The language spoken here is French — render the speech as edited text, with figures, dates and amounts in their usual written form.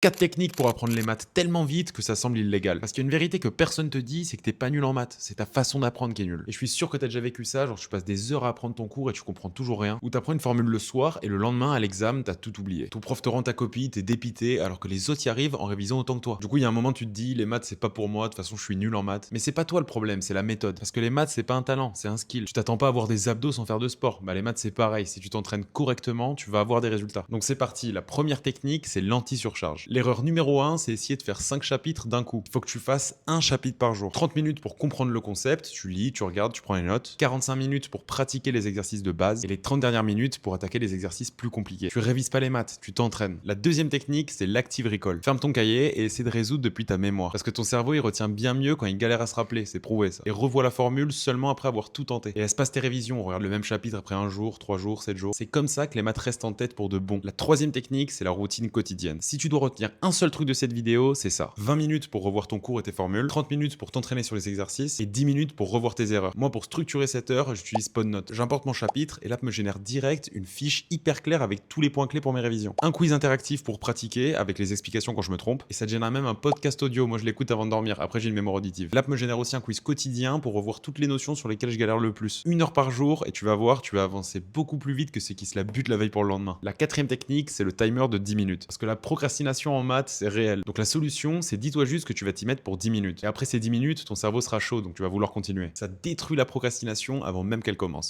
4 techniques pour apprendre les maths tellement vite que ça semble illégal. Parce qu'il y a une vérité que personne te dit, c'est que t'es pas nul en maths. C'est ta façon d'apprendre qui est nulle. Et je suis sûr que t'as déjà vécu ça, genre tu passes des heures à apprendre ton cours et tu comprends toujours rien. Ou t'apprends une formule le soir et le lendemain à l'examen, t'as tout oublié. Ton prof te rend ta copie, t'es dépité alors que les autres y arrivent en révisant autant que toi. Du coup, il y a un moment tu te dis, les maths c'est pas pour moi, de toute façon je suis nul en maths. Mais c'est pas toi le problème, c'est la méthode. Parce que les maths c'est pas un talent, c'est un skill. Tu t'attends pas à avoir des abdos sans faire de sport. Bah les maths c'est pareil, si tu t'entraînes correctement, tu vas avoir des résultats. Donc c'est parti, la première technique c'est l'anti-surcharge. L'erreur numéro 1, c'est essayer de faire 5 chapitres d'un coup. Il faut que tu fasses un chapitre par jour. 30 minutes pour comprendre le concept, tu lis, tu regardes, tu prends les notes. 45 minutes pour pratiquer les exercices de base et les 30 dernières minutes pour attaquer les exercices plus compliqués. Tu révises pas les maths, tu t'entraînes. La deuxième technique, c'est l'active recall. Ferme ton cahier et essaie de résoudre depuis ta mémoire. Parce que ton cerveau, il retient bien mieux quand il galère à se rappeler, c'est prouvé ça. Et revois la formule seulement après avoir tout tenté. Et laisse pas tes révisions, regarde le même chapitre après un jour, 3 jours, 7 jours. C'est comme ça que les maths restent en tête pour de bon. La troisième technique, c'est la routine quotidienne. Si tu dois retenir un seul truc de cette vidéo, c'est ça. 20 minutes pour revoir ton cours et tes formules, 30 minutes pour t'entraîner sur les exercices et 10 minutes pour revoir tes erreurs. Moi, pour structurer cette heure, j'utilise Podnote. J'importe mon chapitre et l'app me génère direct une fiche hyper claire avec tous les points clés pour mes révisions. Un quiz interactif pour pratiquer avec les explications quand je me trompe et ça te génère même un podcast audio. Moi, je l'écoute avant de dormir. Après, j'ai une mémoire auditive. L'app me génère aussi un quiz quotidien pour revoir toutes les notions sur lesquelles je galère le plus. 1 heure par jour et tu vas voir, tu vas avancer beaucoup plus vite que ceux qui se la butent la veille pour le lendemain. La quatrième technique, c'est le timer de 10 minutes. Parce que la procrastination en maths, c'est réel. Donc la solution, c'est dis-toi juste que tu vas t'y mettre pour 10 minutes. Et après ces 10 minutes, ton cerveau sera chaud, donc tu vas vouloir continuer. Ça détruit la procrastination avant même qu'elle commence.